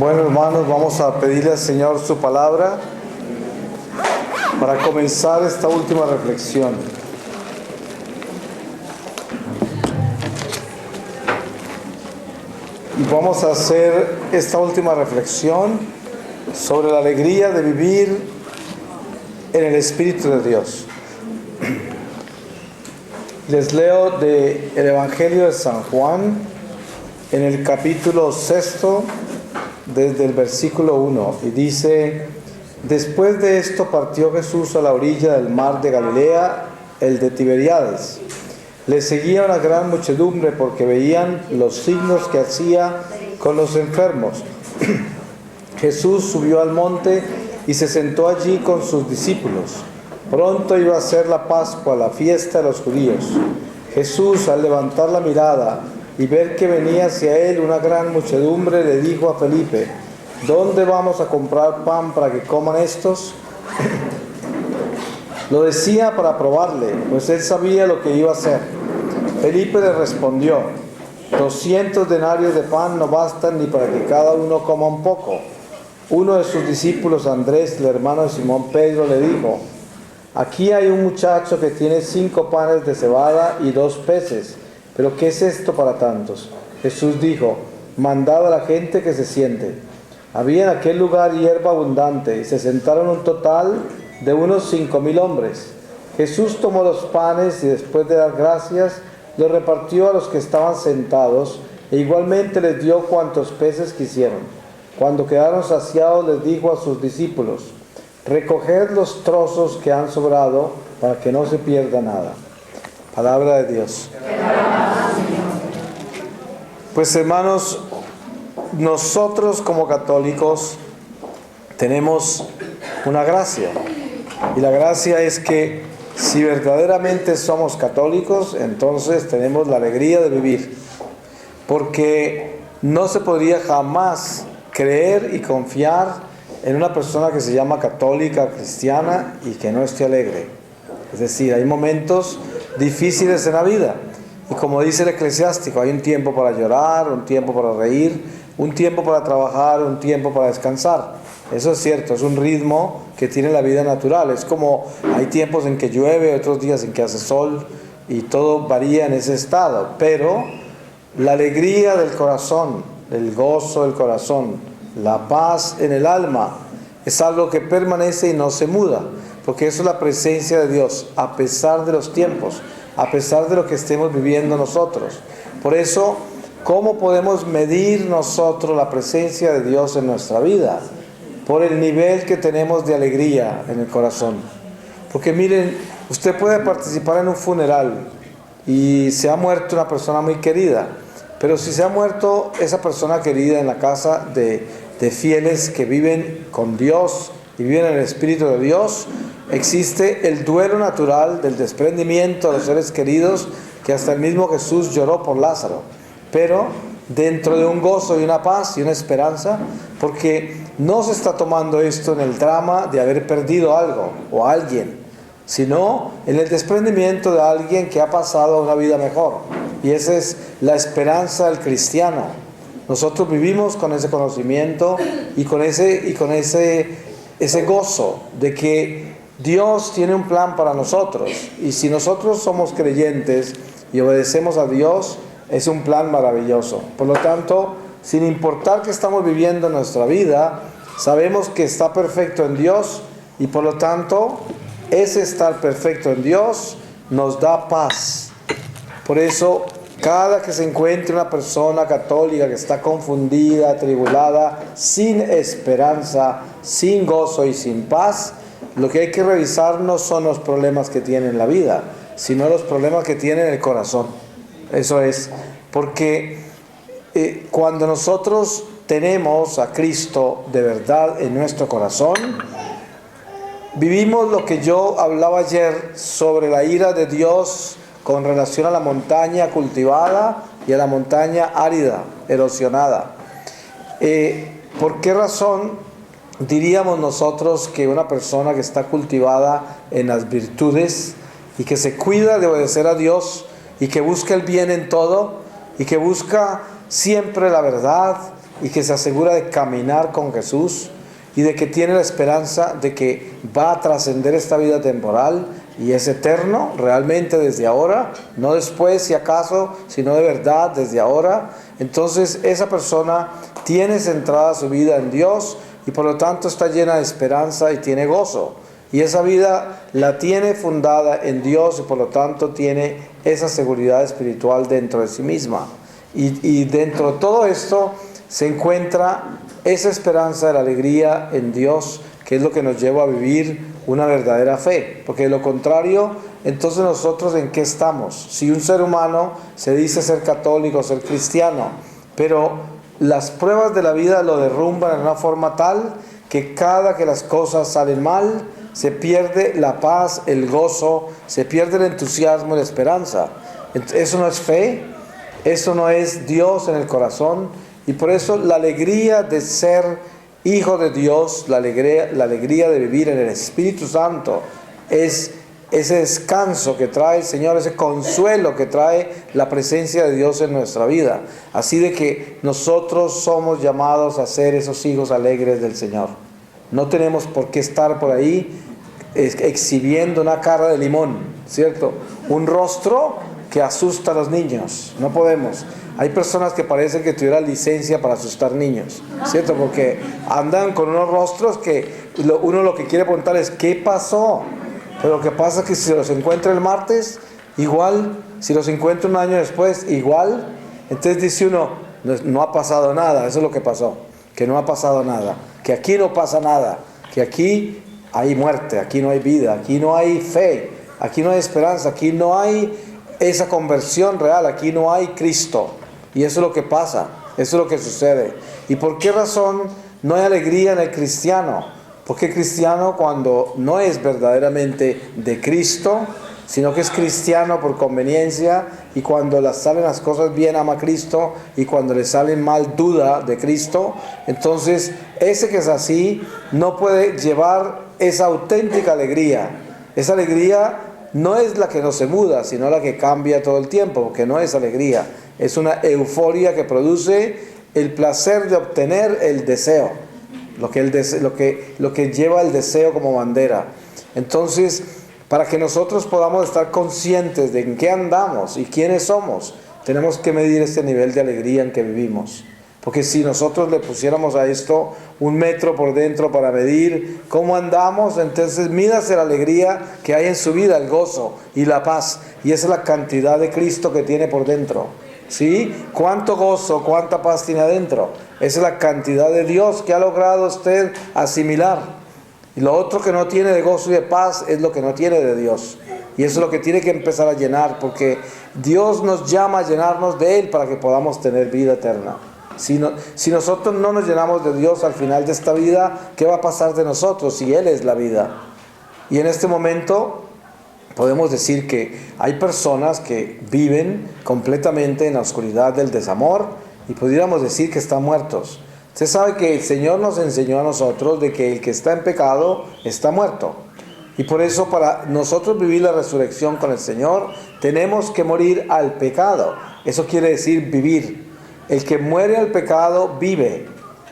Bueno, hermanos, vamos a pedirle al Señor su palabra para comenzar esta última reflexión. Y vamos a hacer esta última reflexión sobre la alegría de vivir en el Espíritu de Dios. Les leo del Evangelio de San Juan, en el capítulo 6, desde el versículo 1, y dice: después de esto partió Jesús a la orilla del mar de Galilea, el de Tiberíades. Le seguía una gran muchedumbre porque veían los signos que hacía con los enfermos. Jesús subió al monte y se sentó allí con sus discípulos. Pronto iba a ser la Pascua, la fiesta de los judíos. Jesús, al levantar la mirada y ver que venía hacia él una gran muchedumbre, le dijo a Felipe: ¿dónde vamos a comprar pan para que coman estos? Lo decía para probarle, pues él sabía lo que iba a hacer. Felipe le respondió: 200 denarios de pan no bastan ni para que cada uno coma un poco. Uno de sus discípulos, Andrés, el hermano de Simón Pedro, le dijo: aquí hay un muchacho que tiene 5 panes de cebada y 2 peces. ¿Pero qué es esto para tantos? Jesús dijo: mandad a la gente que se siente. Había en aquel lugar hierba abundante, y se sentaron un total de unos 5,000 hombres. Jesús tomó los panes y, después de dar gracias, los repartió a los que estaban sentados, e igualmente les dio cuantos peces quisieron. Cuando quedaron saciados, les dijo a sus discípulos: recoged los trozos que han sobrado, para que no se pierda nada. Palabra de Dios. Pues, hermanos, nosotros como católicos tenemos una gracia, y la gracia es que si verdaderamente somos católicos, entonces tenemos la alegría de vivir, porque no se podría jamás creer y confiar en una persona que se llama católica, cristiana, y que no esté alegre. Es decir, hay momentos difíciles en la vida, y como dice el eclesiástico, hay un tiempo para llorar, un tiempo para reír, un tiempo para trabajar, un tiempo para descansar. Eso es cierto, es un ritmo que tiene la vida natural. Es como hay tiempos en que llueve, otros días en que hace sol, y todo varía en ese estado. Pero la alegría del corazón, el gozo del corazón, la paz en el alma, es algo que permanece y no se muda, porque eso es la presencia de Dios, a pesar de los tiempos, a pesar de lo que estemos viviendo nosotros. Por eso, ¿cómo podemos medir nosotros la presencia de Dios en nuestra vida? Por el nivel que tenemos de alegría en el corazón. Porque miren, usted puede participar en un funeral y se ha muerto una persona muy querida, pero si se ha muerto esa persona querida en la casa de fieles que viven con Dios y viven en el Espíritu de Dios, existe el duelo natural del desprendimiento de los seres queridos, que hasta el mismo Jesús lloró por Lázaro, pero dentro de un gozo y una paz y una esperanza, porque no se está tomando esto en el drama de haber perdido algo o a alguien, sino en el desprendimiento de alguien que ha pasado a una vida mejor. Y esa es la esperanza del cristiano. Nosotros vivimos con ese conocimiento y con ese gozo de que Dios tiene un plan para nosotros, y si nosotros somos creyentes y obedecemos a Dios, es un plan maravilloso. Por lo tanto, sin importar que estamos viviendo en nuestra vida, sabemos que está perfecto en Dios, y por lo tanto, ese estar perfecto en Dios nos da paz. Por eso, cada que se encuentre una persona católica que está confundida, atribulada, sin esperanza, sin gozo y sin paz, lo que hay que revisar no son los problemas que tiene en la vida, sino los problemas que tiene en el corazón. Eso es, porque cuando nosotros tenemos a Cristo de verdad en nuestro corazón, vivimos lo que yo hablaba ayer sobre la ira de Dios con relación a la montaña cultivada y a la montaña árida, erosionada. ¿Por qué razón diríamos nosotros que una persona que está cultivada en las virtudes y que se cuida de obedecer a Dios y que busca el bien en todo y que busca siempre la verdad y que se asegura de caminar con Jesús y de que tiene la esperanza de que va a trascender esta vida temporal y es eterno realmente desde ahora, no después si acaso, sino de verdad desde ahora, entonces esa persona tiene centrada su vida en Dios y por lo tanto está llena de esperanza y tiene gozo. Y esa vida la tiene fundada en Dios y por lo tanto tiene esa seguridad espiritual dentro de sí misma. Y dentro de todo esto se encuentra esa esperanza de la alegría en Dios, que es lo que nos lleva a vivir una verdadera fe. Porque de lo contrario, entonces nosotros ¿en qué estamos? Si un ser humano se dice ser católico, ser cristiano, pero las pruebas de la vida lo derrumban en una forma tal que cada que las cosas salen mal, se pierde la paz, el gozo, se pierde el entusiasmo y la esperanza. Eso no es fe, eso no es Dios en el corazón, y por eso la alegría de ser hijo de Dios, la alegría de vivir en el Espíritu Santo, es ese descanso que trae el Señor, ese consuelo que trae la presencia de Dios en nuestra vida. Así de que nosotros somos llamados a ser esos hijos alegres del Señor. No tenemos por qué estar por ahí exhibiendo una cara de limón, ¿cierto? Un rostro que asusta a los niños. No podemos. Hay personas que parecen que tuvieran licencia para asustar niños, ¿cierto? Porque andan con unos rostros que uno lo que quiere preguntar es ¿qué pasó? Pero lo que pasa es que si los encuentra el martes, igual. Si los encuentra un año después, igual. Entonces dice uno, no ha pasado nada. Eso es lo que pasó, que no ha pasado nada, que aquí no pasa nada, que aquí hay muerte, aquí no hay vida, aquí no hay fe, aquí no hay esperanza, aquí no hay esa conversión real, aquí no hay Cristo. Y eso es lo que pasa, eso es lo que sucede. ¿Y por qué razón no hay alegría en el cristiano? Porque el cristiano, cuando no es verdaderamente de Cristo, sino que es cristiano por conveniencia, y cuando le salen las cosas bien ama a Cristo, y cuando le salen mal duda de Cristo, entonces ese que es así no puede llevar esa auténtica alegría. Esa alegría no es la que no se muda, sino la que cambia todo el tiempo, porque no es alegría, es una euforia que produce el placer de obtener el deseo, lo que lleva el deseo como bandera. Entonces, para que nosotros podamos estar conscientes de en qué andamos y quiénes somos, tenemos que medir este nivel de alegría en que vivimos. Porque si nosotros le pusiéramos a esto un metro por dentro para medir cómo andamos, entonces mídase la alegría que hay en su vida, el gozo y la paz. Y esa es la cantidad de Cristo que tiene por dentro. ¿Sí? ¿Cuánto gozo, cuánta paz tiene adentro? Esa es la cantidad de Dios que ha logrado usted asimilar. Y lo otro que no tiene de gozo y de paz es lo que no tiene de Dios. Y eso es lo que tiene que empezar a llenar, porque Dios nos llama a llenarnos de Él para que podamos tener vida eterna. Si nosotros no nos llenamos de Dios al final de esta vida, ¿qué va a pasar de nosotros si Él es la vida? Y en este momento podemos decir que hay personas que viven completamente en la oscuridad del desamor y pudiéramos decir que están muertos. Usted sabe que el Señor nos enseñó a nosotros de que el que está en pecado está muerto. Y por eso para nosotros vivir la resurrección con el Señor tenemos que morir al pecado. Eso quiere decir vivir. El que muere al pecado vive.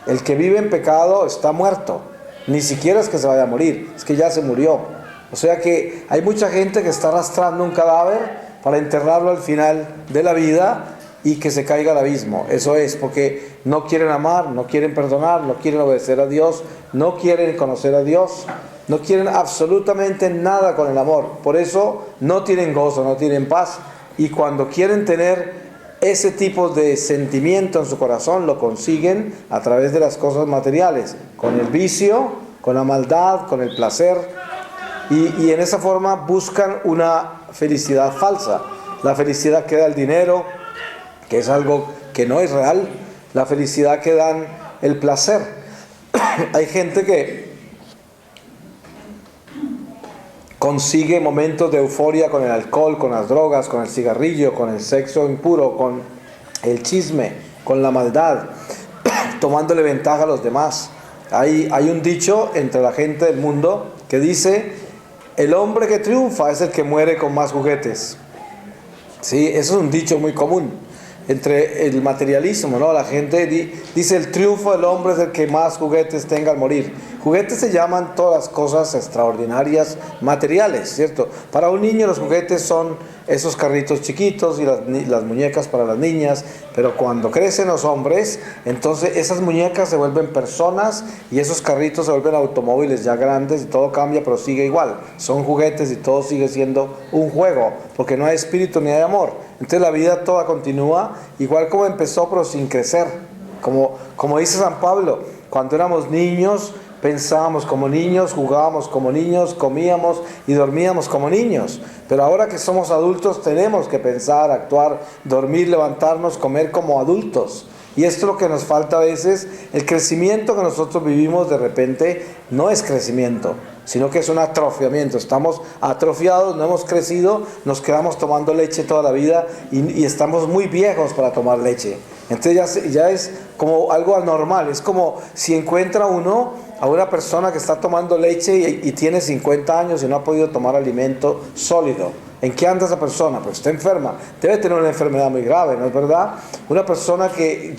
El que vive en pecado está muerto. Ni siquiera es que se vaya a morir, es que ya se murió. O sea que hay mucha gente que está arrastrando un cadáver para enterrarlo al final de la vida y que se caiga al abismo. Eso es porque no quieren amar, no quieren perdonar, no quieren obedecer a Dios, no quieren conocer a Dios, no quieren absolutamente nada con el amor. Por eso no tienen gozo, no tienen paz. Y cuando quieren tener ese tipo de sentimiento en su corazón, lo consiguen a través de las cosas materiales, con el vicio, con la maldad, con el placer. Y en esa forma buscan una felicidad falsa. La felicidad que da el dinero, que es algo que no es real. La felicidad que dan el placer. Hay gente que consigue momentos de euforia con el alcohol, con las drogas, con el cigarrillo, con el sexo impuro, con el chisme, con la maldad, tomándole ventaja a los demás. Hay un dicho entre la gente del mundo que dice: el hombre que triunfa es el que muere con más juguetes. Sí, eso es un dicho muy común. entre el materialismo, ¿no? La gente dice el triunfo del hombre es el que más juguetes tenga al morir. Juguetes se llaman todas las cosas extraordinarias materiales, ¿cierto? Para un niño los juguetes son esos carritos chiquitos y las muñecas para las niñas, pero cuando crecen los hombres, entonces esas muñecas se vuelven personas y esos carritos se vuelven automóviles ya grandes y todo cambia, pero sigue igual. Son juguetes y todo sigue siendo un juego, porque no hay espíritu ni hay amor. Entonces la vida toda continúa igual como empezó, pero sin crecer. Como dice San Pablo, cuando éramos niños pensábamos como niños, jugábamos como niños, comíamos y dormíamos como niños. Pero ahora que somos adultos tenemos que pensar, actuar, dormir, levantarnos, comer como adultos. Y esto es lo que nos falta a veces. El crecimiento que nosotros vivimos de repente no es crecimiento, sino que es un atrofiamiento. Estamos atrofiados, no hemos crecido, nos quedamos tomando leche toda la vida y estamos muy viejos para tomar leche. Entonces ya es como algo anormal. Es como si encuentra uno a una persona que está tomando leche y tiene 50 años y no ha podido tomar alimento sólido. ¿En qué anda esa persona? Pues está enferma. Debe tener una enfermedad muy grave, ¿no es verdad? Una persona que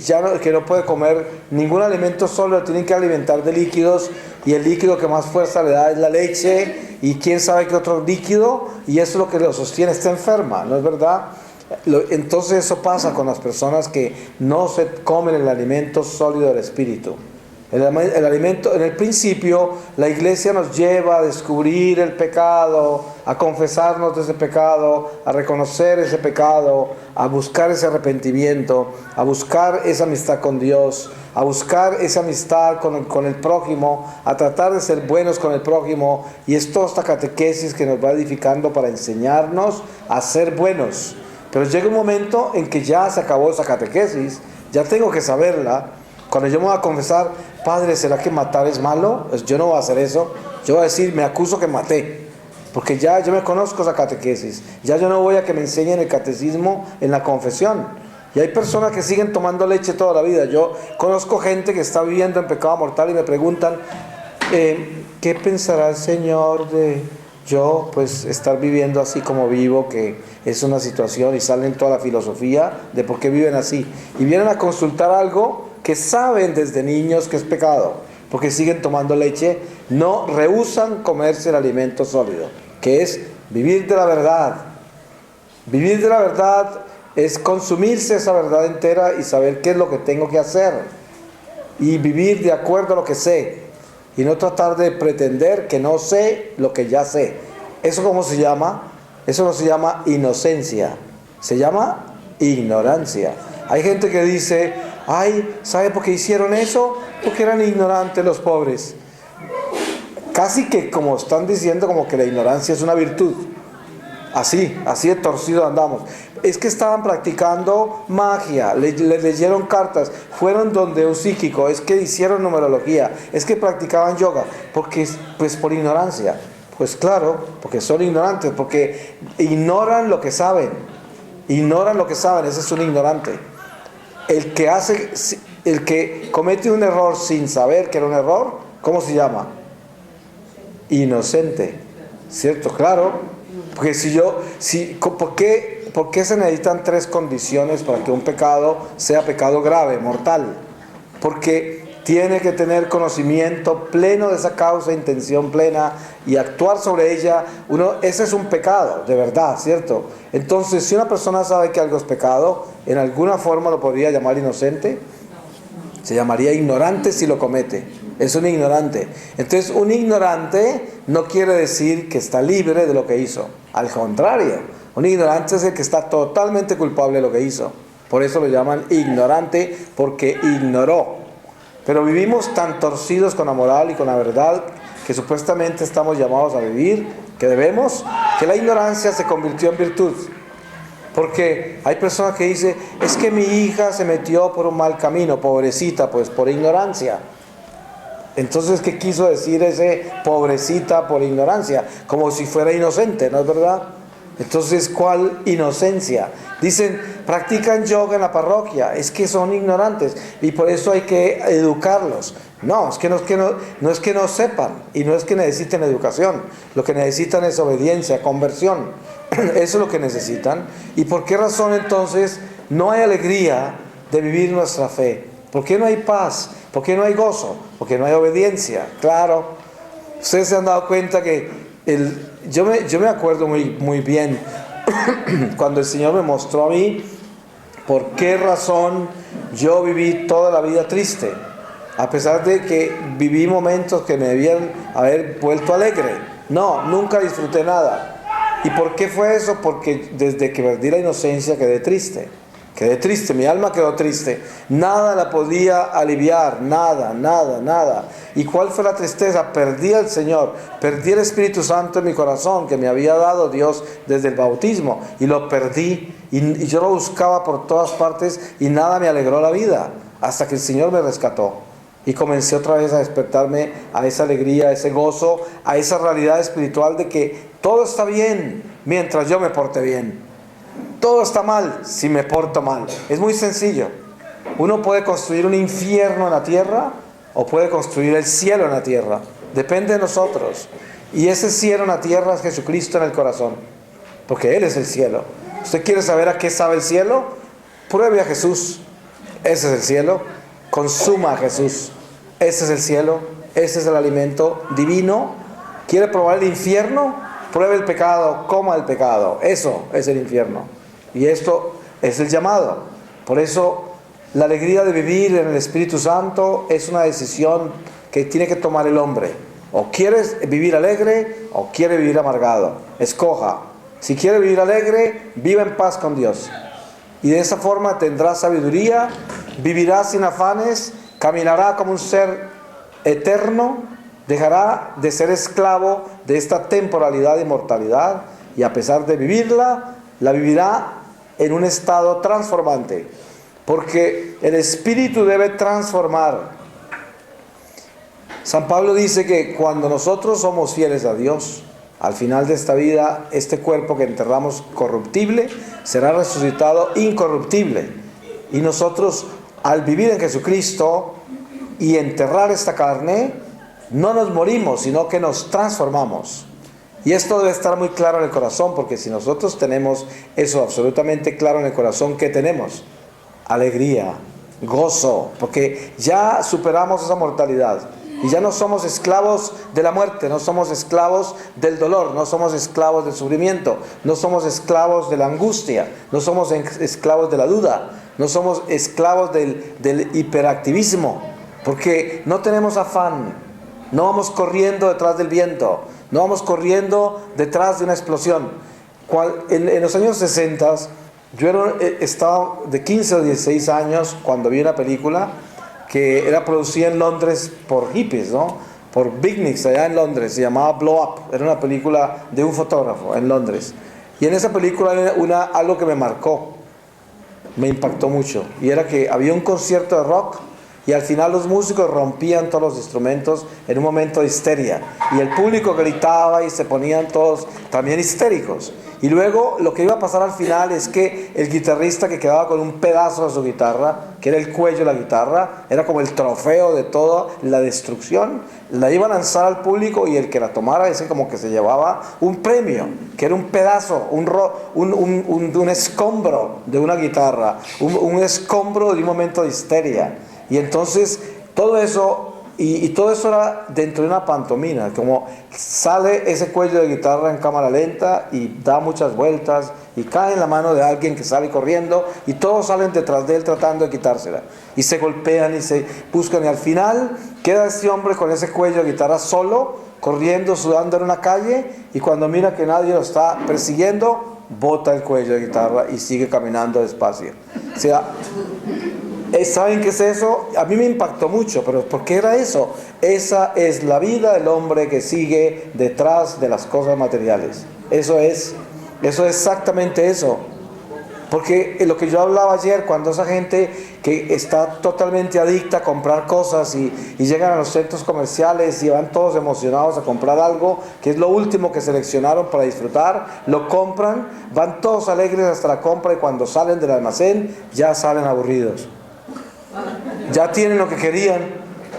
no puede comer ningún alimento sólido, tiene que alimentar de líquidos, y el líquido que más fuerza le da es la leche, y quién sabe qué otro líquido, y eso es lo que lo sostiene, está enferma, ¿no es verdad? Entonces eso pasa con las personas que no se comen el alimento sólido del Espíritu. El alimento, en el principio, la iglesia nos lleva a descubrir el pecado, a confesarnos de ese pecado, a reconocer ese pecado, a buscar ese arrepentimiento, a buscar esa amistad con Dios, a buscar esa amistad con el prójimo, a tratar de ser buenos con el prójimo. Y es toda esta catequesis que nos va edificando para enseñarnos a ser buenos. Pero llega un momento en que ya se acabó esa catequesis, ya tengo que saberla. Cuando yo me voy a confesar, Padre, ¿será que matar es malo? Pues yo no voy a hacer eso. Yo voy a decir, me acuso que maté. Porque ya yo me conozco esa catequesis. Ya yo no voy a que me enseñen el catecismo en la confesión. Y hay personas que siguen tomando leche toda la vida. Yo conozco gente que está viviendo en pecado mortal y me preguntan, ¿qué pensará el Señor de yo pues estar viviendo así como vivo, que es una situación, y salen toda la filosofía de por qué viven así? Y vienen a consultar algo que saben desde niños que es pecado, porque siguen tomando leche, no rehúsan comerse el alimento sólido, que es vivir de la verdad. Vivir de la verdad es consumirse esa verdad entera y saber qué es lo que tengo que hacer, y vivir de acuerdo a lo que sé, y no tratar de pretender que no sé lo que ya sé. ¿Eso cómo se llama? Eso no se llama inocencia, se llama ignorancia. Hay gente que dice, ay, ¿sabe por qué hicieron eso? Porque eran ignorantes los pobres. Casi que como están diciendo como que la ignorancia es una virtud. Así de torcido andamos. Es que estaban practicando magia, le leyeron cartas, fueron donde un psíquico, es que hicieron numerología, es que practicaban yoga, porque pues por ignorancia. Pues claro, porque son ignorantes, porque ignoran lo que saben. Ignoran lo que saben, ese es un ignorante. El que comete un error sin saber que era un error, ¿cómo se llama? Inocente. ¿Cierto? Claro. Porque ¿por qué se necesitan 3 condiciones para que un pecado sea pecado grave, mortal? Porque tiene que tener conocimiento pleno de esa causa, intención plena, y actuar sobre ella. Ese es un pecado, de verdad, ¿cierto? Entonces, si una persona sabe que algo es pecado, en alguna forma lo podría llamar inocente. Se llamaría ignorante si lo comete. Es un ignorante. Entonces, un ignorante no quiere decir que está libre de lo que hizo. Al contrario, un ignorante es el que está totalmente culpable de lo que hizo. Por eso lo llaman ignorante, porque ignoró. Pero vivimos tan torcidos con la moral y con la verdad que supuestamente estamos llamados a vivir, que la ignorancia se convirtió en virtud. Porque hay personas que dicen, es que mi hija se metió por un mal camino, pobrecita, pues por ignorancia. Entonces, ¿qué quiso decir ese pobrecita por ignorancia? Como si fuera inocente, ¿no es verdad? Entonces, ¿cuál inocencia? Dicen, practican yoga en la parroquia, es que son ignorantes y por eso hay que educarlos. No, es que no sepan, y no es que necesiten educación. Lo que necesitan es obediencia, conversión. Eso es lo que necesitan. ¿Y por qué razón entonces no hay alegría de vivir nuestra fe? ¿Por qué no hay paz? ¿Por qué no hay gozo? Porque no hay obediencia. Claro, ustedes se han dado cuenta que yo me acuerdo muy bien cuando el Señor me mostró a mí por qué razón yo viví toda la vida triste, a pesar de que viví momentos que me debían haber vuelto alegre. No, nunca disfruté nada. ¿Y por qué fue eso? Porque desde que perdí la inocencia quedé triste. Quedé triste, mi alma quedó triste. Nada la podía aliviar, nada. ¿Y cuál fue la tristeza? Perdí al Señor, perdí el Espíritu Santo en mi corazón que me había dado Dios desde el bautismo. Y lo perdí, y yo lo buscaba por todas partes y nada me alegró la vida, hasta que el Señor me rescató. Y comencé otra vez a despertarme a esa alegría, a ese gozo, a esa realidad espiritual de que todo está bien mientras yo me porte bien. Todo está mal si me porto mal. Es muy sencillo. Uno puede construir un infierno en la tierra o puede construir el cielo en la tierra. Depende de nosotros. Y ese cielo en la tierra es Jesucristo en el corazón. Porque Él es el cielo. ¿Usted quiere saber a qué sabe el cielo? Pruebe a Jesús. Ese es el cielo. Consuma a Jesús. Ese es el cielo. Ese es el alimento divino. ¿Quiere probar el infierno? Pruebe el pecado, coma el pecado. Eso es el infierno. Y esto es el llamado. Por eso la alegría de vivir en el Espíritu Santo es una decisión que tiene que tomar el hombre. O quieres vivir alegre o quiere vivir amargado. Escoja. Si quiere vivir alegre, viva en paz con Dios. Y de esa forma tendrá sabiduría, vivirá sin afanes, caminará como un ser eterno. Dejará de ser esclavo de esta temporalidad y mortalidad, y a pesar de vivirla, la vivirá en un estado transformante, porque el Espíritu debe transformar. San Pablo dice que cuando nosotros somos fieles a Dios, al final de esta vida, este cuerpo que enterramos corruptible será resucitado incorruptible, y nosotros, al vivir en Jesucristo y enterrar esta carne, no nos morimos, sino que nos transformamos. Y esto debe estar muy claro en el corazón, porque si nosotros tenemos eso absolutamente claro en el corazón, ¿qué tenemos? Alegría, gozo, porque ya superamos esa mortalidad. Y ya no somos esclavos de la muerte, no somos esclavos del dolor, no somos esclavos del sufrimiento, no somos esclavos de la angustia, no somos esclavos de la duda, no somos esclavos del hiperactivismo, porque no tenemos afán. No vamos corriendo detrás del viento, no vamos corriendo detrás de una explosión. En los años 60, estaba de 15 o 16 años cuando vi una película que era producida en Londres por hippies, ¿no? Por beatniks allá en Londres, se llamaba Blow Up, era una película de un fotógrafo en Londres. Y en esa película había algo que me marcó, me impactó mucho, y era que había un concierto de rock, y al final los músicos rompían todos los instrumentos en un momento de histeria. Y el público gritaba y se ponían todos también histéricos. Y luego lo que iba a pasar al final es que el guitarrista que quedaba con un pedazo de su guitarra, que era el cuello de la guitarra, era como el trofeo de toda la destrucción, la iba a lanzar al público y el que la tomara ese como que se llevaba un premio, que era un pedazo, un escombro de una guitarra, un escombro de un momento de histeria. Y entonces todo eso, y todo eso era dentro de una pantomima, como sale ese cuello de guitarra en cámara lenta y da muchas vueltas y cae en la mano de alguien que sale corriendo y todos salen detrás de él tratando de quitársela y se golpean y se buscan, y al final queda este hombre con ese cuello de guitarra solo, corriendo, sudando en una calle, y cuando mira que nadie lo está persiguiendo, bota el cuello de guitarra y sigue caminando despacio. O sea, ¿saben qué es eso? A mí me impactó mucho, pero ¿por qué era eso? Esa es la vida del hombre que sigue detrás de las cosas materiales. Eso es exactamente eso. Porque lo que yo hablaba ayer, cuando esa gente que está totalmente adicta a comprar cosas y llegan a los centros comerciales y van todos emocionados a comprar algo, que es lo último que seleccionaron para disfrutar, lo compran, van todos alegres hasta la compra, y cuando salen del almacén ya salen aburridos. Ya tienen lo que querían,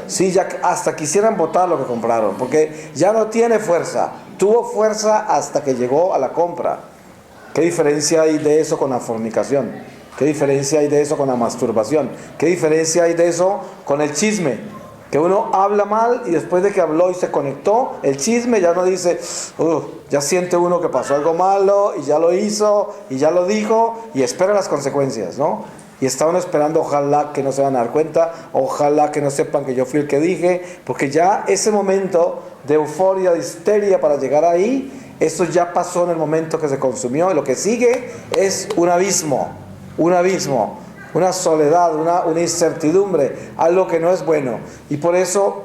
sí, ya hasta quisieran botar lo que compraron, porque ya no tiene fuerza. Tuvo fuerza hasta que llegó a la compra. ¿Qué diferencia hay de eso con la fornicación? ¿Qué diferencia hay de eso con la masturbación? ¿Qué diferencia hay de eso con el chisme? Que uno habla mal y después de que habló y se conectó, el chisme ya no dice, ya siente uno que pasó algo malo y ya lo hizo y ya lo dijo y espera las consecuencias, ¿no? Y está uno esperando, ojalá que no se van a dar cuenta, ojalá que no sepan que yo fui el que dije, porque ya ese momento de euforia, de histeria para llegar ahí, eso ya pasó en el momento que se consumió y lo que sigue es un abismo, una soledad, una incertidumbre, algo que no es bueno. Y por eso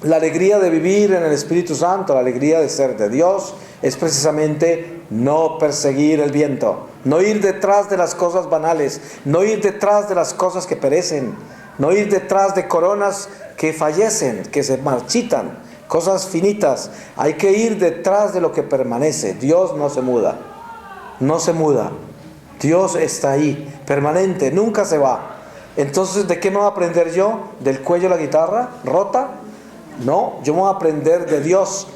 la alegría de vivir en el Espíritu Santo, la alegría de ser de Dios, es precisamente no perseguir el viento, no ir detrás de las cosas banales, no ir detrás de las cosas que perecen, no ir detrás de coronas que fallecen, que se marchitan, cosas finitas. Hay que ir detrás de lo que permanece. Dios no se muda, no se muda. Dios está ahí, permanente, nunca se va. Entonces, ¿de qué me voy a aprender yo? ¿Del cuello de la guitarra rota? No, yo me voy a aprender de Dios.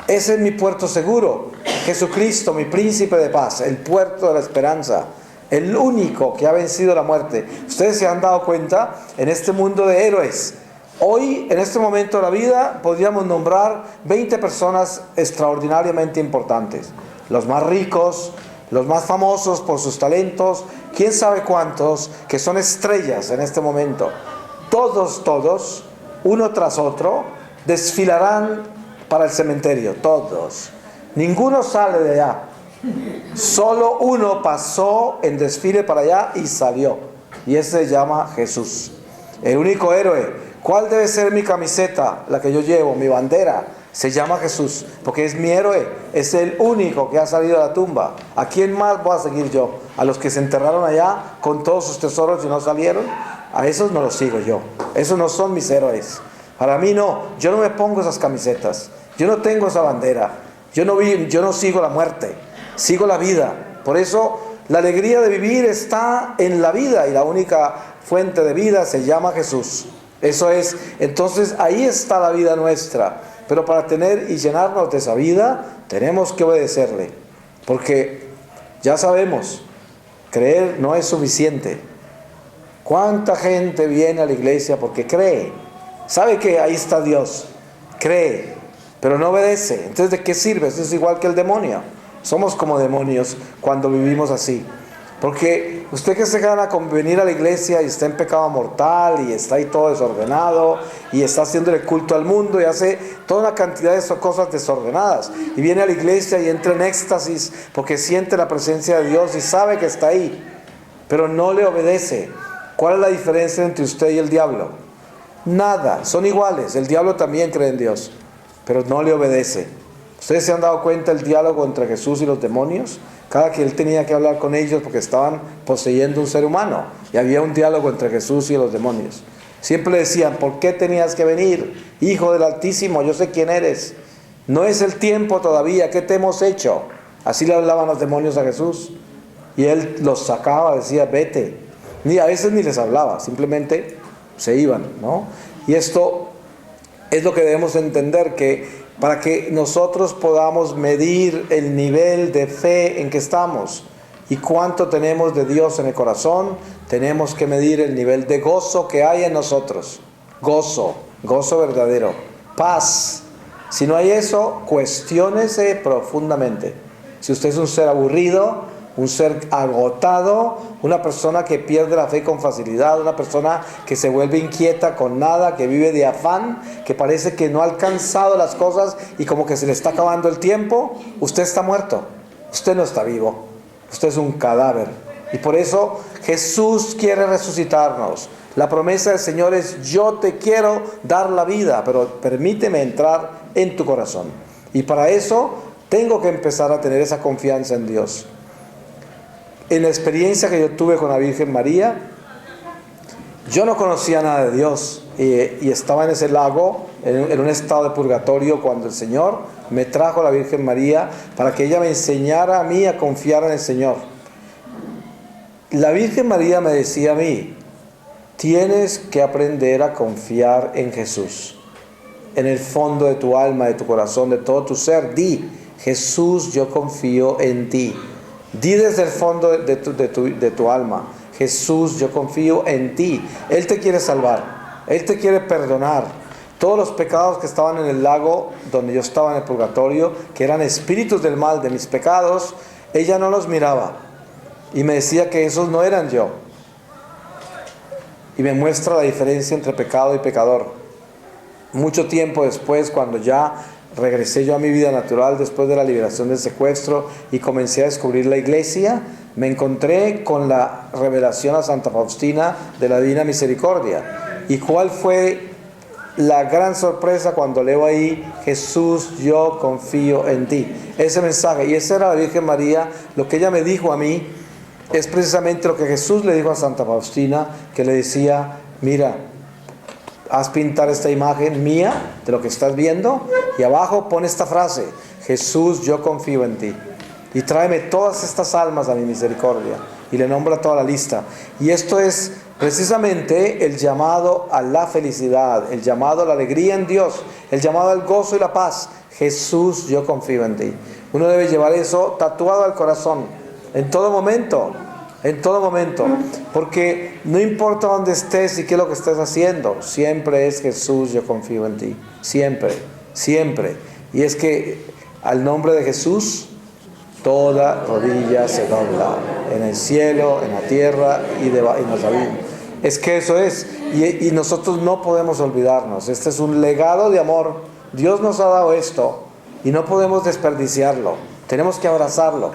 Ese es mi puerto seguro. Jesucristo, mi príncipe de paz, el puerto de la esperanza, el único que ha vencido la muerte. Ustedes se han dado cuenta en este mundo de héroes. Hoy, en este momento de la vida, podríamos nombrar 20 personas extraordinariamente importantes. Los más ricos, los más famosos por sus talentos, quién sabe cuántos, que son estrellas en este momento. Todos, uno tras otro, desfilarán para el cementerio, todos. Ninguno sale de allá. Solo uno pasó en desfile para allá y salió. Y ese se llama Jesús. El único héroe. ¿Cuál debe ser mi camiseta? La que yo llevo, mi bandera. Se llama Jesús, porque es mi héroe. Es el único que ha salido de la tumba. ¿A quién más voy a seguir yo? ¿A los que se enterraron allá con todos sus tesoros y no salieron? A esos no los sigo yo. Esos no son mis héroes. Para mí no. Yo no me pongo esas camisetas. Yo no tengo esa bandera. Yo no sigo la muerte. Sigo la vida. Por eso la alegría de vivir está en la vida. Y la única fuente de vida se llama Jesús. Eso es. Entonces ahí está la vida nuestra. Pero para tener y llenarnos de esa vida, tenemos que obedecerle. Porque ya sabemos, creer no es suficiente. ¿Cuánta gente viene a la iglesia porque cree? Sabe que ahí está Dios, cree, pero no obedece. Entonces, ¿de qué sirve? Eso es igual que el demonio. Somos como demonios cuando vivimos así. Porque usted que se gana con venir a la iglesia y está en pecado mortal y está ahí todo desordenado y está haciéndole culto al mundo y hace toda una cantidad de cosas desordenadas y viene a la iglesia y entra en éxtasis porque siente la presencia de Dios y sabe que está ahí, pero no le obedece. ¿Cuál es la diferencia entre usted y el diablo? Nada, son iguales. El diablo también cree en Dios, pero no le obedece. ¿Ustedes se han dado cuenta del diálogo entre Jesús y los demonios? Cada que él tenía que hablar con ellos porque estaban poseyendo un ser humano. Y había un diálogo entre Jesús y los demonios. Siempre le decían, ¿por qué tenías que venir? Hijo del Altísimo, yo sé quién eres. No es el tiempo todavía, ¿qué te hemos hecho? Así le hablaban los demonios a Jesús. Y él los sacaba, decía, vete. A veces ni les hablaba, simplemente se iban, ¿no? Y esto es lo que debemos entender, que para que nosotros podamos medir el nivel de fe en que estamos y cuánto tenemos de Dios en el corazón, tenemos que medir el nivel de gozo que hay en nosotros. Gozo verdadero, paz. Si no hay eso, cuestiónese profundamente. Si usted es un ser aburrido, un ser agotado, una persona que pierde la fe con facilidad, una persona que se vuelve inquieta con nada, que vive de afán, que parece que no ha alcanzado las cosas y como que se le está acabando el tiempo, usted está muerto, usted no está vivo, usted es un cadáver. Y por eso Jesús quiere resucitarnos. La promesa del Señor es, yo te quiero dar la vida, pero permíteme entrar en tu corazón. Y para eso tengo que empezar a tener esa confianza en Dios. En la experiencia que yo tuve con la Virgen María, yo no conocía nada de Dios y estaba en ese lago, en un estado de purgatorio, cuando el Señor me trajo a la Virgen María para que ella me enseñara a mí a confiar en el Señor. La Virgen María me decía a mí, tienes que aprender a confiar en Jesús. En el fondo de tu alma, de tu corazón, de todo tu ser, di, Jesús, yo confío en ti. Di desde el fondo de tu alma, Jesús, yo confío en ti. Él te quiere salvar, Él te quiere perdonar. Todos los pecados que estaban en el lago donde yo estaba en el purgatorio, que eran espíritus del mal de mis pecados, ella no los miraba y me decía que esos no eran yo. Y me muestra la diferencia entre pecado y pecador. Mucho tiempo después, cuando ya regresé yo a mi vida natural después de la liberación del secuestro y comencé a descubrir la iglesia, me encontré con la revelación a Santa Faustina de la Divina Misericordia. ¿Y cuál fue la gran sorpresa cuando leo ahí: Jesús, yo confío en ti? Ese mensaje, y esa era la Virgen María, lo que ella me dijo a mí, es precisamente lo que Jesús le dijo a Santa Faustina, que le decía: mira, haz pintar esta imagen mía de lo que estás viendo y abajo pon esta frase: Jesús, yo confío en ti, y tráeme todas estas almas a mi misericordia. Y le nombra toda la lista. Y esto es precisamente el llamado a la felicidad, el llamado a la alegría en Dios, el llamado al gozo y la paz. Jesús, yo confío en ti. Uno debe llevar eso tatuado al corazón en todo momento, porque no importa dónde estés y qué es lo que estés haciendo, siempre es: Jesús, yo confío en ti, siempre. Y es que al nombre de Jesús toda rodilla se dobla, en el cielo, en la tierra y en los abismos. Es que eso es, y nosotros no podemos olvidarnos. Este es un legado de amor. Dios nos ha dado esto y no podemos desperdiciarlo. Tenemos que abrazarlo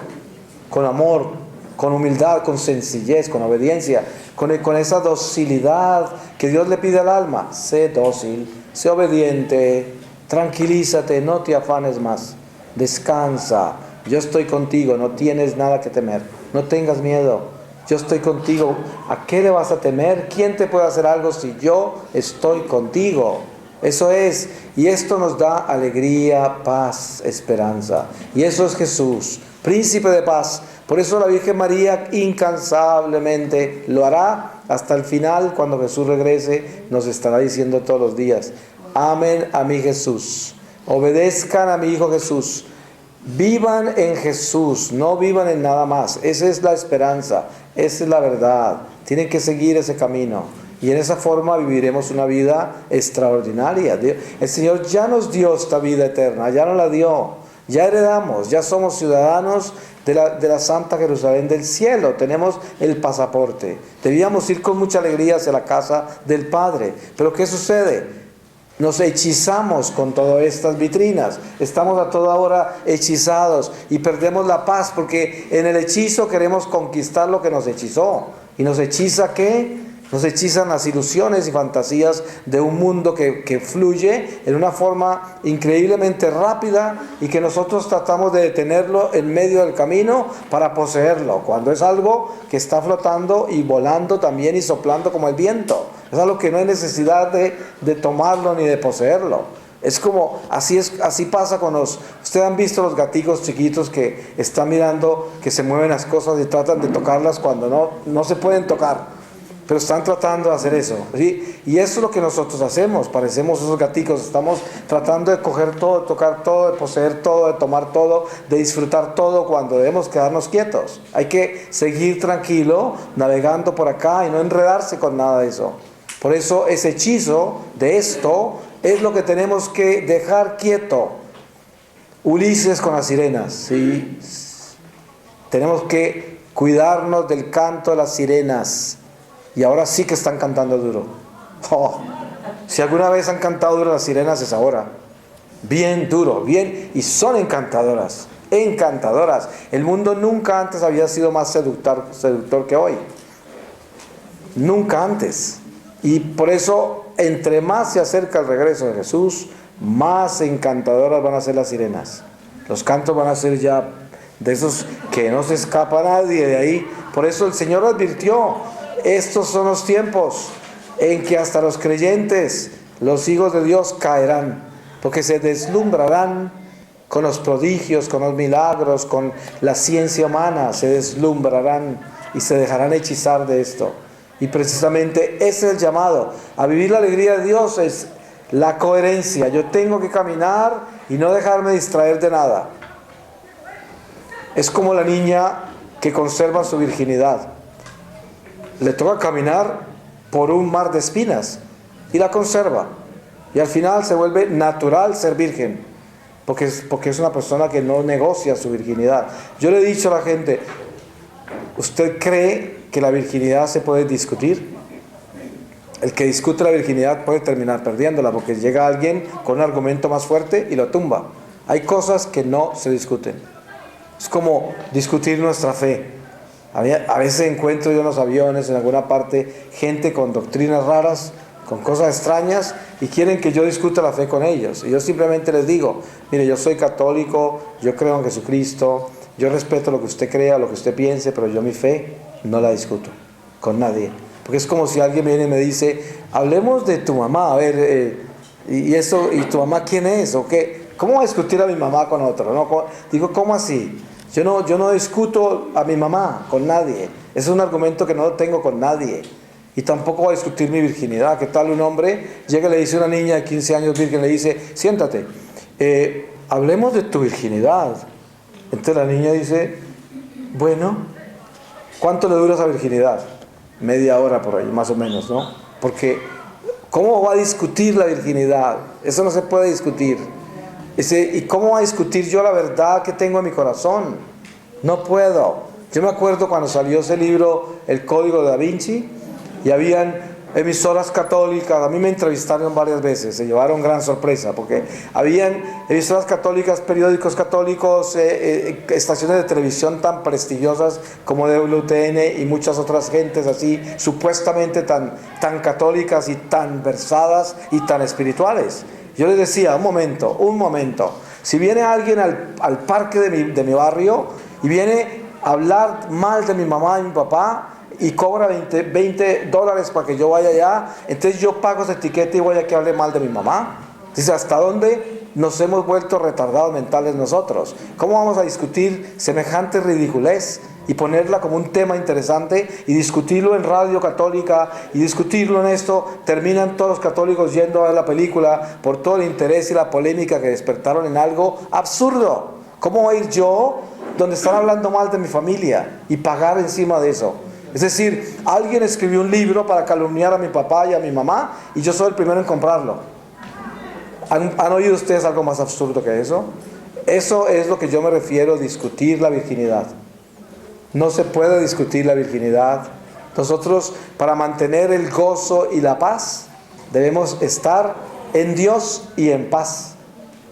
con amor, con humildad, con sencillez, con obediencia, con esa docilidad que Dios le pide al alma. Sé dócil, sé obediente, tranquilízate, no te afanes más, descansa. Yo estoy contigo, no tienes nada que temer, no tengas miedo, yo estoy contigo. ¿A qué le vas a temer? ¿Quién te puede hacer algo si yo estoy contigo? Eso es, y esto nos da alegría, paz, esperanza. Y eso es Jesús, príncipe de paz. Por eso la Virgen María incansablemente lo hará hasta el final. Cuando Jesús regrese, nos estará diciendo todos los días: amen a mi Jesús, obedezcan a mi Hijo Jesús. Vivan en Jesús, no vivan en nada más. Esa es la esperanza, esa es la verdad. Tienen que seguir ese camino y en esa forma viviremos una vida extraordinaria. El Señor ya nos dio esta vida eterna, ya nos la dio, ya heredamos, ya somos ciudadanos de la Santa Jerusalén del cielo. Tenemos el pasaporte. Debíamos ir con mucha alegría hacia la casa del Padre, pero ¿qué sucede? Nos hechizamos con todas estas vitrinas. Estamos a toda hora hechizados y perdemos la paz porque en el hechizo queremos conquistar lo que nos hechizó. ¿Y nos hechiza qué? Nos hechizan las ilusiones y fantasías de un mundo que fluye en una forma increíblemente rápida y que nosotros tratamos de detenerlo en medio del camino para poseerlo, cuando es algo que está flotando y volando también y soplando como el viento. Es algo que no hay necesidad de tomarlo ni de poseerlo. Es como, así pasa con ustedes han visto los gaticos chiquitos que están mirando que se mueven las cosas y tratan de tocarlas cuando no se pueden tocar. Pero están tratando de hacer eso, ¿sí? Y eso es lo que nosotros hacemos, parecemos esos gaticos, estamos tratando de coger todo, de tocar todo, de poseer todo, de tomar todo, de disfrutar todo, cuando debemos quedarnos quietos. Hay que seguir tranquilo, navegando por acá y no enredarse con nada de eso. Por eso ese hechizo de esto es lo que tenemos que dejar quieto. Ulises con las sirenas, ¿sí? Tenemos que cuidarnos del canto de las sirenas. Y ahora sí que están cantando duro. Si alguna vez han cantado duro las sirenas es ahora. Bien duro, bien. Y son encantadoras. Encantadoras. El mundo nunca antes había sido más seductor que hoy. Nunca antes. Y por eso, entre más se acerca el regreso de Jesús, más encantadoras van a ser las sirenas. Los cantos van a ser ya de esos que no se escapa nadie de ahí. Por eso el Señor advirtió: estos son los tiempos en que hasta los creyentes, los hijos de Dios, caerán, porque se deslumbrarán con los prodigios, con los milagros, con la ciencia humana, se deslumbrarán y se dejarán hechizar de esto. Y precisamente ese es el llamado a vivir la alegría de Dios, es la coherencia. Yo tengo que caminar y no dejarme distraer de nada. Es como la niña que conserva su virginidad. le toca caminar por un mar de espinas y la conserva. Y al final se vuelve natural ser virgen, porque es una persona que no negocia su virginidad. Yo le he dicho a la gente, ¿usted cree que la virginidad se puede discutir? El que discute la virginidad puede terminar perdiéndola, porque llega alguien con un argumento más fuerte y lo tumba. Hay cosas que no se discuten. Es como discutir nuestra fe. A veces encuentro yo en los aviones, en alguna parte, gente con doctrinas raras, con cosas extrañas, y quieren que yo discuta la fe con ellos. Y yo simplemente les digo, mire, yo soy católico, yo creo en Jesucristo, yo respeto lo que usted crea, lo que usted piense, pero yo mi fe no la discuto con nadie. Porque es como si alguien viene y me dice, hablemos de tu mamá, a ver, y tu mamá quién es, o qué, ¿cómo va a discutir a mi mamá con otro? ¿No? Digo, ¿cómo así? Yo no discuto a mi mamá con nadie. Ese es un argumento que no lo tengo con nadie. Y tampoco voy a discutir mi virginidad. ¿Qué tal un hombre llega y le dice a una niña de 15 años virgen, le dice, siéntate, hablemos de tu virginidad? Entonces la niña dice, bueno, ¿cuánto le dura esa virginidad? Media hora por ahí, más o menos, ¿no? Porque, ¿cómo va a discutir la virginidad? Eso no se puede discutir. ¿Y cómo va a discutir yo la verdad que tengo en mi corazón? No puedo. Yo me acuerdo cuando salió ese libro, El Código de Da Vinci, y habían emisoras católicas. A mí me entrevistaron varias veces, se llevaron gran sorpresa, porque habían emisoras católicas, periódicos católicos, estaciones de televisión tan prestigiosas como WTN y muchas otras gentes así, supuestamente tan católicas y tan versadas y tan espirituales. Yo les decía, un momento, si viene alguien al parque de mi barrio y viene a hablar mal de mi mamá y mi papá y cobra $20 para que yo vaya allá, entonces yo pago esa etiqueta y voy a que hable mal de mi mamá. Dice, ¿hasta dónde nos hemos vuelto retardados mentales nosotros? ¿Cómo vamos a discutir semejante ridiculez y ponerla como un tema interesante y discutirlo en radio católica y discutirlo en esto? Terminan todos los católicos yendo a ver la película por todo el interés y la polémica que despertaron en algo absurdo. ¿Cómo voy a ir yo donde están hablando mal de mi familia y pagar encima de eso? Es decir, alguien escribió un libro para calumniar a mi papá y a mi mamá y yo soy el primero en comprarlo. ¿Han oído ustedes algo más absurdo que eso? Eso es lo que yo me refiero a discutir la virginidad. No se puede discutir la virginidad. Nosotros, para mantener el gozo y la paz, debemos estar en Dios y en paz,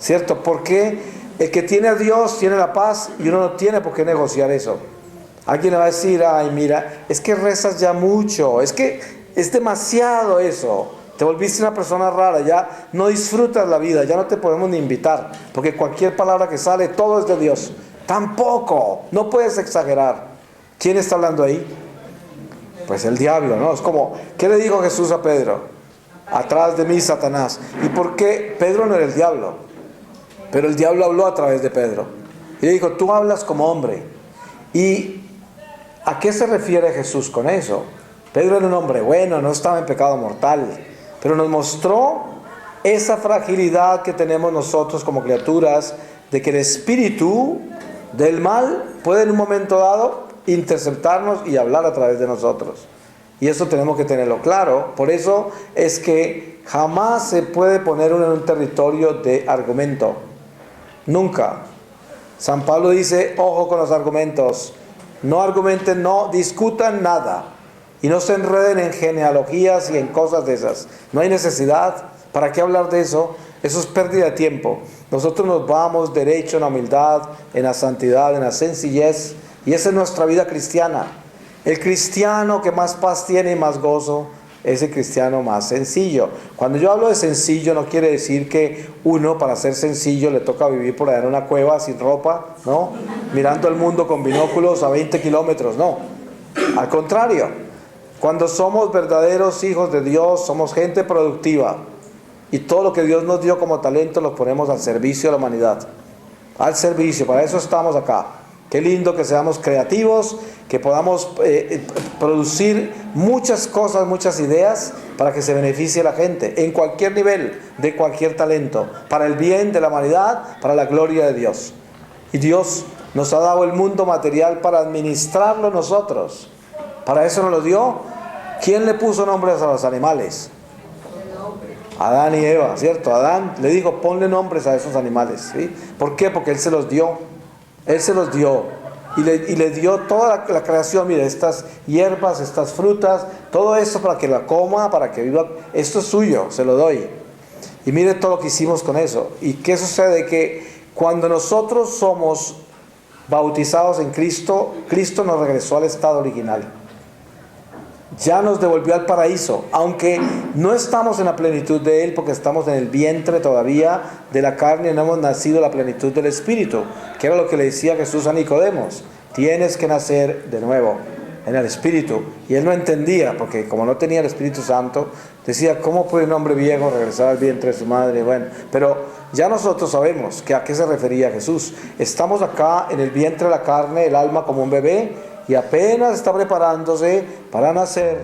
¿cierto? Porque el que tiene a Dios tiene la paz y uno no tiene por qué negociar eso. Alguien le va a decir, ay, mira, es que rezas ya mucho, es que es demasiado eso. Te volviste una persona rara, ya no disfrutas la vida, ya no te podemos ni invitar, porque cualquier palabra que sale, todo es de Dios. Tampoco, no puedes exagerar. ¿Quién está hablando ahí? Pues el diablo, ¿no? Es como, ¿qué le dijo Jesús a Pedro? Atrás de mí, Satanás. ¿Y por qué? Pedro no era el diablo, pero el diablo habló a través de Pedro. Y le dijo, tú hablas como hombre. ¿Y a qué se refiere Jesús con eso? Pedro era un hombre bueno, no estaba en pecado mortal, pero nos mostró esa fragilidad que tenemos nosotros como criaturas, de que el espíritu del mal puede en un momento dado interceptarnos y hablar a través de nosotros. Y eso tenemos que tenerlo claro. Por eso es que jamás se puede poner uno en un territorio de argumento. Nunca. San Pablo dice, ojo con los argumentos. No argumenten, no discutan nada. Y no se enreden en genealogías y en cosas de esas. No hay necesidad. ¿Para qué hablar de eso? Eso es pérdida de tiempo. Nosotros nos vamos derecho en la humildad, en la santidad, en la sencillez. Y esa es nuestra vida cristiana. El cristiano que más paz tiene y más gozo es el cristiano más sencillo. Cuando yo hablo de sencillo, no quiere decir que uno, para ser sencillo, le toca vivir por allá en una cueva sin ropa, ¿no? Mirando el mundo con binóculos a 20 kilómetros, no. Al contrario, cuando somos verdaderos hijos de Dios, somos gente productiva. Y todo lo que Dios nos dio como talento lo ponemos al servicio de la humanidad. Al servicio, para eso estamos acá. Qué lindo que seamos creativos, que podamos producir muchas cosas, muchas ideas para que se beneficie la gente, en cualquier nivel, de cualquier talento, para el bien de la humanidad, para la gloria de Dios. Y Dios nos ha dado el mundo material para administrarlo nosotros. Para eso nos lo dio, ¿Quién le puso nombres a los animales? Adán y Eva, ¿cierto? Adán le dijo, ponle nombres a esos animales, ¿sí? ¿Por qué? Porque Él se los dio. Él se los dio. Y le dio toda la creación, mire, estas hierbas, estas frutas, todo esto para que la coma, para que viva. Esto es suyo, se lo doy. Y mire todo lo que hicimos con eso. ¿Y qué sucede? Que cuando nosotros somos bautizados en Cristo, Cristo nos regresó al estado original. Ya nos devolvió al paraíso, aunque no estamos en la plenitud de Él, porque estamos en el vientre todavía de la carne y no hemos nacido la plenitud del Espíritu, que era lo que le decía Jesús a Nicodemos: tienes que nacer de nuevo en el Espíritu. Y él no entendía, porque como no tenía el Espíritu Santo, decía, ¿cómo puede un hombre viejo regresar al vientre de su madre? Bueno, pero ya nosotros sabemos que a qué se refería Jesús. Estamos acá en el vientre de la carne, el alma como un bebé, y apenas está preparándose para nacer